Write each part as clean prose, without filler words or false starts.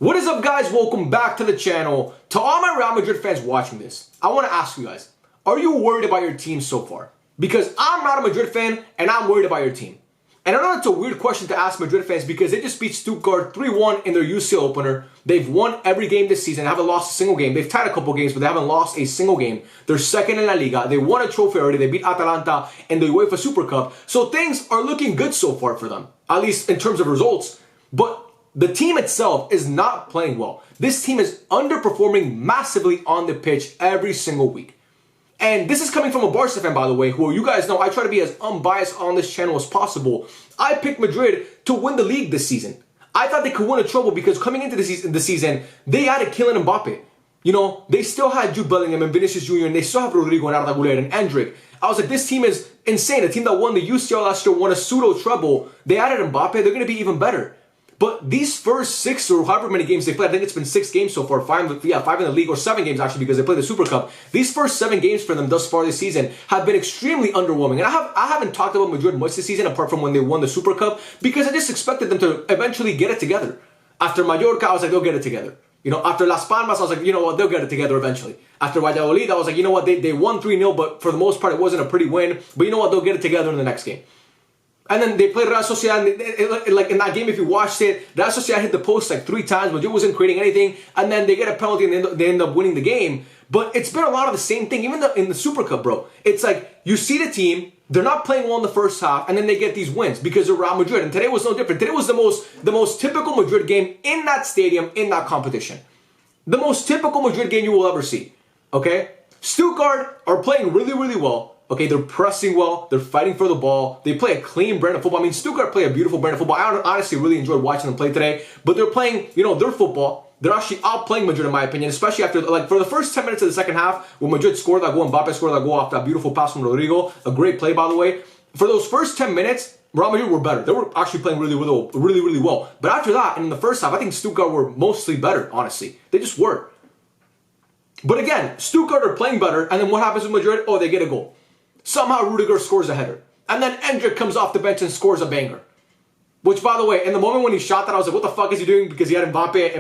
What is up, guys? Welcome back to the channel. To all my Real Madrid fans watching this, I want to ask you guys, are you worried about your team so far? Because I'm not a Madrid fan and I'm worried about your team. And I know that's a weird question to ask Madrid fans because they just beat Stuttgart 3-1 in their UCL opener. They've won every game this season, haven't lost a single game. They've tied a couple games, but they haven't lost a single game. They're second in La Liga. They won a trophy already. They beat Atalanta in the UEFA Super Cup. So things are looking good so far for them, at least in terms of results. But the team itself is not playing well. This team is underperforming massively on the pitch every single week. And this is coming from a Barca fan, by the way, who you guys know I try to be as unbiased on this channel as possible. I picked Madrid to win the league this season. I thought they could win a treble because coming into the season, they had a killing Mbappé. You know, they still had Jude Bellingham and Vinicius Jr. and they still have Rodrigo and Arda and Endrick. I was like, this team is insane. A team that won the UCL last year, won a pseudo treble. They added Mbappé. They're going to be even better. But these first 6 or however many games they played, I think it's been 6 games so far, 5 in the league, or 7 games actually because they played the Super Cup. These first 7 games for them thus far this season have been extremely underwhelming. And I haven't talked about Madrid much this season apart from when they won the Super Cup because I just expected them to eventually get it together. After Mallorca, I was like, they'll get it together. You know, after Las Palmas, I was like, you know what, they'll get it together eventually. After Valladolid, I was like, you know what, they won 3-0, but for the most part, it wasn't a pretty win. But you know what, they'll get it together in the next game. And then they played Real Sociedad, and like in that game, if you watched it, Real Sociedad hit the post like 3 times, Madrid wasn't creating anything, and then they get a penalty and they end up winning the game. But it's been a lot of the same thing, even in the Super Cup, bro. It's like, you see the team, they're not playing well in the first half, and then they get these wins because they're Real Madrid. And today was no different. Today was the most typical Madrid game in that stadium, in that competition. The most typical Madrid game you will ever see, okay? Stuttgart are playing really, really well. Okay, they're pressing well. They're fighting for the ball. They play a clean brand of football. I mean, Stuttgart play a beautiful brand of football. I honestly really enjoyed watching them play today. But they're playing, you know, their football. They're actually outplaying Madrid, in my opinion, especially after, like, for the first 10 minutes of the second half, when Madrid scored that goal, Mbappé scored that goal off that beautiful pass from Rodrigo. A great play, by the way. For those first 10 minutes, Real Madrid were better. They were actually playing really well. But after that, and in the first half, I think Stuttgart were mostly better, honestly. They just were. But again, Stuttgart are playing better, and then what happens with Madrid? Oh, they get a goal. Somehow Rudiger scores a header. And then Endrick comes off the bench and scores a banger. Which, by the way, in the moment when he shot that, I was like, what the fuck is he doing? Because he had Mbappé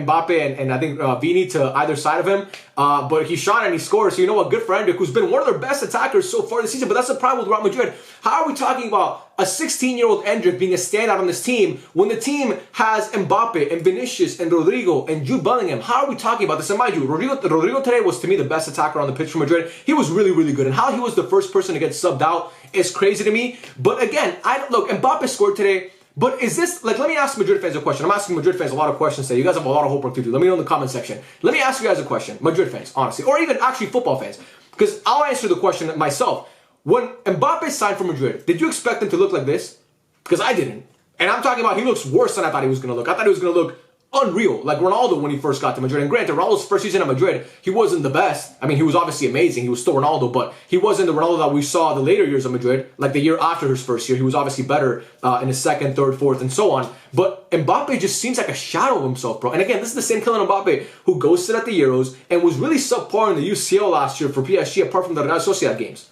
and I think Vini to either side of him. But he shot and he scored. So you know what? Good for Endrick, who's been one of their best attackers so far this season. But that's the problem with Real Madrid. How are we talking about a 16-year-old Endrick being a standout on this team when the team has Mbappé and Vinicius and Rodrigo and Jude Bellingham? How are we talking about this? And mind you, Rodrigo today was, to me, the best attacker on the pitch for Madrid. He was really, really good. And how he was the first person to get subbed out is crazy to me. But again, look, Mbappé scored today. But is this, like, let me ask Madrid fans a question. I'm asking Madrid fans a lot of questions today. You guys have a lot of homework to do. Let me know in the comment section. Let me ask you guys a question, Madrid fans, honestly, or even actually football fans, because I'll answer the question myself. When Mbappé signed for Madrid, did you expect him to look like this? Because I didn't. And I'm talking about he looks worse than I thought he was going to look. I thought he was going to look unreal, like Ronaldo when he first got to Madrid. And granted, Ronaldo's first season at Madrid, he wasn't the best. I mean, he was obviously amazing. He was still Ronaldo, but he wasn't the Ronaldo that we saw the later years of Madrid. Like the year after his first year, he was obviously better in his second, third, fourth, and so on. But Mbappé just seems like a shadow of himself, bro. And again, this is the same Kylian Mbappé who ghosted at the Euros and was really subpar in the UCL last year for PSG, apart from the Real Sociedad games.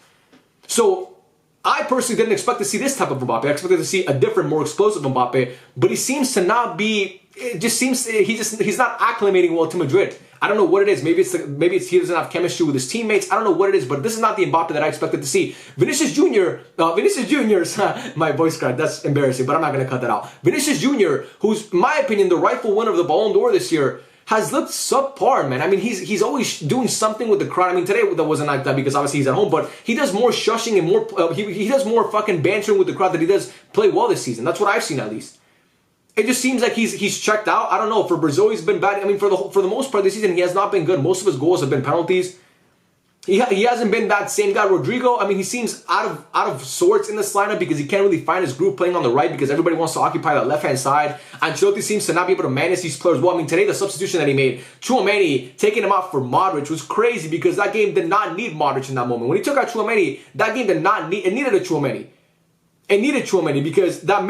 So I personally didn't expect to see this type of Mbappé. I expected to see a different, more explosive Mbappé, but he seems to not be. It just seems he's not acclimating well to Madrid. I don't know what it is. Maybe it's he doesn't have chemistry with his teammates. I don't know what it is, but this is not the Mbappé that I expected to see. Vinicius Jr. My voice cracked. That's embarrassing, but I'm not going to cut that out. Vinicius Jr., who's, in my opinion, the rightful winner of the Ballon d'Or this year, has looked subpar, man. I mean, he's always doing something with the crowd. I mean, today that wasn't like that because obviously he's at home, but he does more shushing and more. He does more fucking bantering with the crowd than he does play well this season. That's what I've seen, at least. It just seems like he's checked out. I don't know. For Brazil, he's been bad. I mean, for the most part this season, he has not been good. Most of his goals have been penalties. He hasn't been that same guy. Rodrigo, I mean, he seems out of sorts in this lineup because he can't really find his groove playing on the right because everybody wants to occupy that left-hand side. Ancelotti seems to not be able to manage these players well. I mean, today, the substitution that he made, Tchouaméni, taking him out for Modric was crazy because that game did not need Modric in that moment. When he took out Tchouaméni, that game did not need, it needed a Tchouaméni. It needed Tchouaméni because that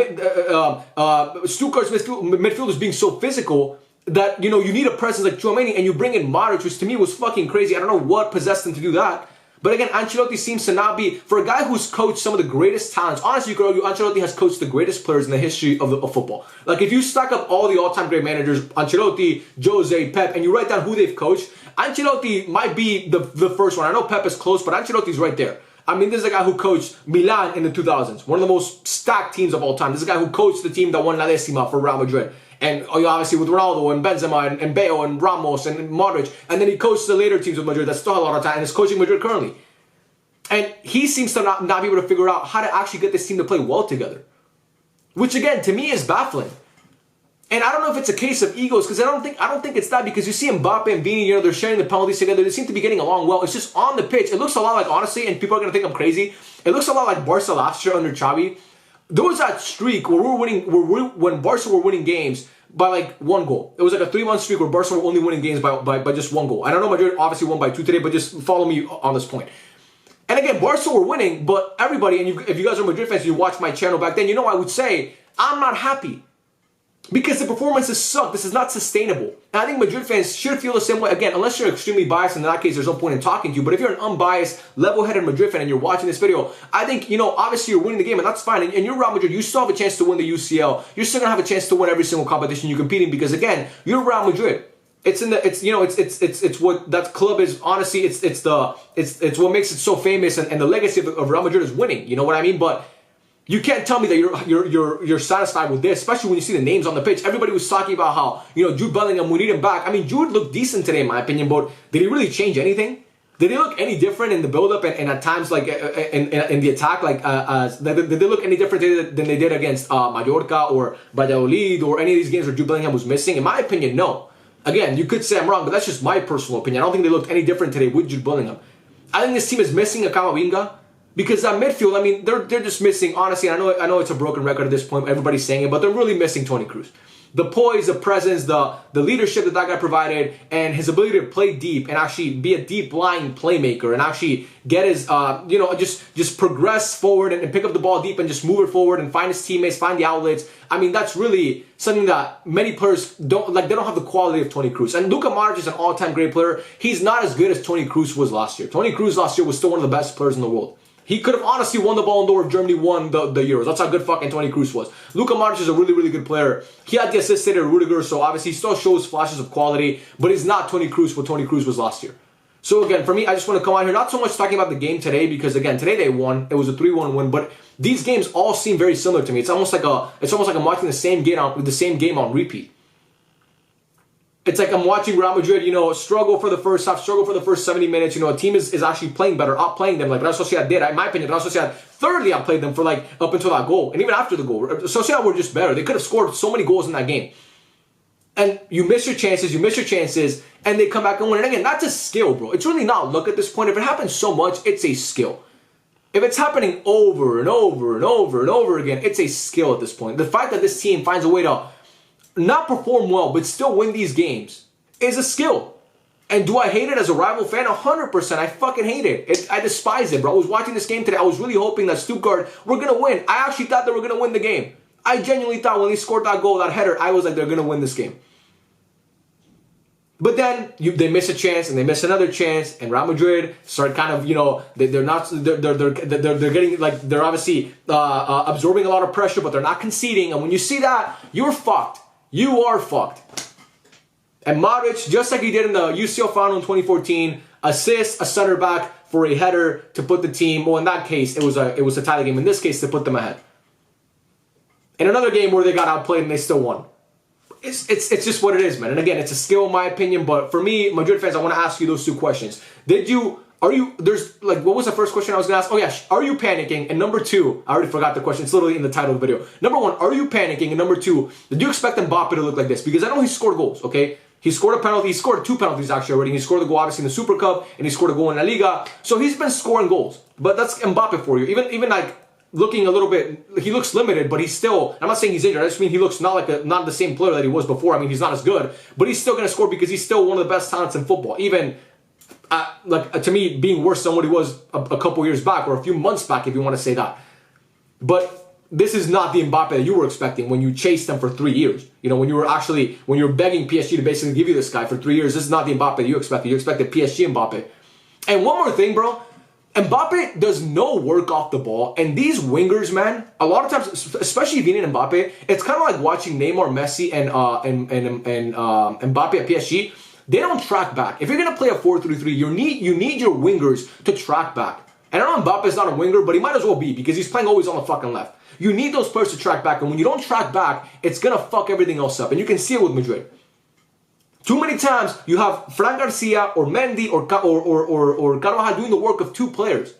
Stuttgart's midfield is being so physical that, you know, you need a presence like Tchouaméni and you bring in Modric, which to me was fucking crazy. I don't know what possessed him to do that. But again, Ancelotti seems to not be, for a guy who's coached some of the greatest talents, honestly, you could argue Ancelotti has coached the greatest players in the history of football. Like, if you stack up all the all-time great managers, Ancelotti, Jose, Pep, and you write down who they've coached, Ancelotti might be the first one. I know Pep is close, but Ancelotti's right there. I mean, this is a guy who coached Milan in the 2000s, one of the most stacked teams of all time. This is a guy who coached the team that won La Decima for Real Madrid. And obviously with Ronaldo and Benzema and Bale and Ramos and Modric. And then he coached the later teams of Madrid that still had a lot of time and is coaching Madrid currently. And he seems to not be able to figure out how to actually get this team to play well together. Which again, to me is baffling. And I don't know if it's a case of egos, because I don't think it's that, because you see Mbappé and Vini, they're sharing the penalties together. They seem to be getting along well. It's just on the pitch. It looks a lot like, honestly, and people are going to think I'm crazy, it looks a lot like Barca last year under Xavi. There was that streak where when Barca were winning games by like 1 goal. It was like a 3-1 streak where Barca were only winning games by just 1 goal. I don't know, Madrid obviously won by 2 today, but just follow me on this point. And again, Barca were winning, but everybody, and if you guys are Madrid fans, you watched my channel back then, you know I would say, I'm not happy. Because the performances suck. This is not sustainable. And I think Madrid fans should feel the same way. Again, unless you're extremely biased, in that case, there's no point in talking to you. But if you're an unbiased, level-headed Madrid fan and you're watching this video, I think, obviously you're winning the game, and that's fine. And you're Real Madrid. You still have a chance to win the UCL. You're still going to have a chance to win every single competition you're competing, because, again, you're Real Madrid. It's what that club is. Honestly, it's what makes it so famous, and the legacy of Real Madrid is winning. You know what I mean? But you can't tell me that you're satisfied with this, especially when you see the names on the pitch. Everybody was talking about how, Jude Bellingham, we need him back. I mean, Jude looked decent today, in my opinion, but did he really change anything? Did he look any different in the build-up and at times, like, in the attack? Like, did they look any different than they did against Mallorca or Valladolid or any of these games where Jude Bellingham was missing? In my opinion, no. Again, you could say I'm wrong, but that's just my personal opinion. I don't think they looked any different today with Jude Bellingham. I think this team is missing a Camavinga. Because that midfield, I mean, they're just missing, honestly, I know it's a broken record at this point, everybody's saying it, but they're really missing Toni Kroos. The poise, the presence, the leadership that guy provided, and his ability to play deep and actually be a deep-lying playmaker and actually get his, just progress forward and pick up the ball deep and just move it forward and find his teammates, find the outlets. I mean, that's really something that many players don't, like, they don't have the quality of Toni Kroos. And Luka Modric is an all-time great player. He's not as good as Toni Kroos was last year. Toni Kroos last year was still one of the best players in the world. He could have honestly won the Ballon d'Or if Germany won the Euros. That's how good fucking Toni Kroos was. Luka Modric is a really, really good player. He had the assist today to Rudiger, so obviously he still shows flashes of quality, but he's not Toni Kroos what Toni Kroos was last year. So again, for me, I just want to come out here, not so much talking about the game today, because again, today they won. It was a 3-1 win, but these games all seem very similar to me. It's almost like I'm watching the same game on repeat. It's like I'm watching Real Madrid, struggle for the first half, struggle for the first 70 minutes. A team is actually playing better, outplaying them like Real Sociedad did. In my opinion, Real Sociedad thoroughly outplayed them for like up until that goal. And even after the goal, Sociedad were just better. They could have scored so many goals in that game. And you miss your chances, and they come back and win. And again, that's a skill, bro. It's really not luck at this point. If it happens so much, it's a skill. If it's happening over and over and over and over again, it's a skill at this point. The fact that this team finds a way to not perform well, but still win these games is a skill. And do I hate it as a rival fan? 100%. I fucking hate it. I despise it, bro. I was watching this game today. I was really hoping that Stuttgart were going to win. I actually thought they were going to win the game. I genuinely thought when they scored that goal, that header, I was like, they're going to win this game. But then they miss a chance and they miss another chance, and Real Madrid start kind of, they're getting, like, they're obviously absorbing a lot of pressure, but they're not conceding. And when you see that, you're fucked. You are fucked. And Modric, just like he did in the UCL final in 2014, assists a center back for a header to put the team. Well, in that case, it was a tie game. In this case, to put them ahead. In another game where they got outplayed and they still won. It's just what it is, man. And again, it's a skill in my opinion. But for me, Madrid fans, I want to ask you those two questions. What was the first question I was going to ask? Oh yeah, are you panicking? And number two, I already forgot the question. It's literally in the title of the video. Number one, are you panicking? And number two, did you expect Mbappé to look like this? Because I know he scored goals, okay? He scored a penalty. He scored 2 penalties actually already. He scored the goal obviously in the Super Cup, and he scored a goal in La Liga. So he's been scoring goals. But that's Mbappé for you. Even like looking a little bit, he looks limited, but he's still, I'm not saying he's injured. I just mean he looks not the same player that he was before. I mean, he's not as good, but he's still going to score because he's still one of the best talents in football. Even to me, being worse than what he was a couple years back or a few months back, if you want to say that. But this is not the Mbappé that you were expecting when you chased them for 3 years. When you're begging PSG to basically give you this guy for 3 years. This is not the Mbappé that you expected. You expected PSG Mbappé. And one more thing, bro. Mbappe does no work off the ball, and these wingers, man, a lot of times, especially Vini and Mbappe, it's kind of like watching Neymar, Messi, and Mbappe at PSG. They don't track back. If you're gonna play a 4-3-3, you need your wingers to track back. And I know Mbappe's not a winger, but he might as well be because he's playing always on the fucking left. You need those players to track back, and when you don't track back, it's gonna fuck everything else up. And you can see it with Madrid. Too many times you have Fran Garcia or Mendy or Carvajal doing the work of two players.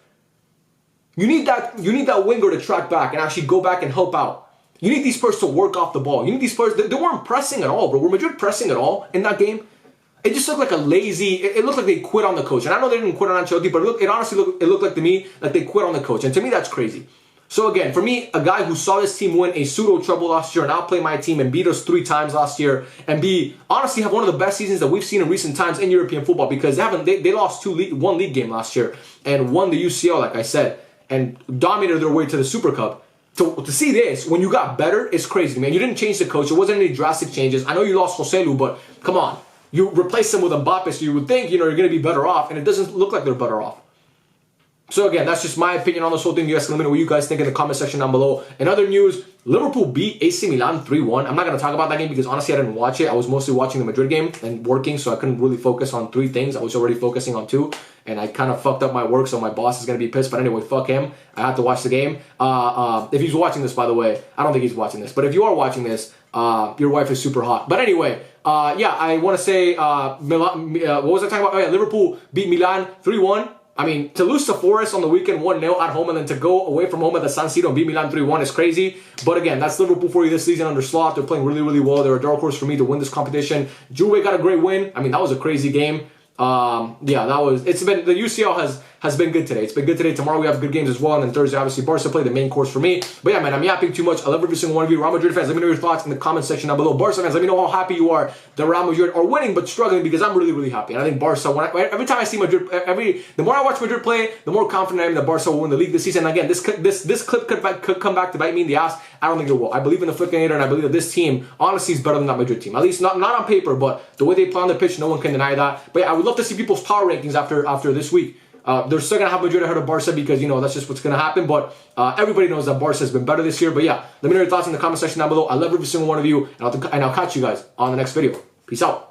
You need that winger to track back and actually go back and help out. You need these players to work off the ball. You need these players. They weren't pressing at all, bro. Were Madrid pressing at all in that game? It just looked like a lazy. It looked like they quit on the coach. And I know they didn't quit on Ancelotti, but it honestly looked like to me like they quit on the coach. And to me, that's crazy. So again, for me, a guy who saw this team win a pseudo treble last year and outplay my team and beat us 3 times last year and honestly have one of the best seasons that we've seen in recent times in European football because they lost one league game last year and won the UCL, like I said, and dominated their way to the Super Cup. To see this when you got better is crazy, man. You didn't change the coach. It wasn't any drastic changes. I know you lost Joselu, but come on. You replace him with Mbappe, so you would think, you're going to be better off, and it doesn't look like they're better off. So again, that's just my opinion on this whole thing. You guys can let me know what you guys think in the comment section down below. In other news, Liverpool beat AC Milan 3-1. I'm not going to talk about that game because honestly I didn't watch it. I was mostly watching the Madrid game and working, so I couldn't really focus on 3 things. I was already focusing on 2, and I kind of fucked up my work, so my boss is going to be pissed. But anyway, fuck him. I have to watch the game. If he's watching this, by the way, I don't think he's watching this. But if you are watching this, your wife is super hot. But anyway, yeah, I want to say, Milan, what was I talking about? Oh yeah, Liverpool beat Milan 3-1. I mean, to lose to Forest on the weekend 1-0 at home and then to go away from home at the San Siro and beat Milan 3-1 is crazy. But again, that's Liverpool for you this season under Slot. They're playing really, really well. They're a dark horse for me to win this competition. Juve got a great win. I mean, that was a crazy game. Yeah, the UCL has been good today. It's been good today. Tomorrow we have good games as well. And then Thursday, obviously, Barca play the main course for me. But yeah, man, I'm yapping too much. I love every single one of you. Real Madrid fans, let me know your thoughts in the comment section down below. Barca fans, let me know how happy you are that Real Madrid are winning but struggling because I'm really, really happy. And I think Barca, every time I see Madrid, the more I watch Madrid play, the more confident I am that Barca will win the league this season. And again, this clip could come back to bite me in the ass. I don't think it will. I believe in the Flickinator, and I believe that this team, honestly, is better than that Madrid team. At least not on paper, but the way they play on the pitch, no one can deny that. But yeah, I would love to see people's power rankings after this week. They're still going to have Madrid ahead of Barca because, that's just what's going to happen. But everybody knows that Barca has been better this year. But yeah, let me know your thoughts in the comment section down below. I love every single one of you, and I'll catch you guys on the next video. Peace out.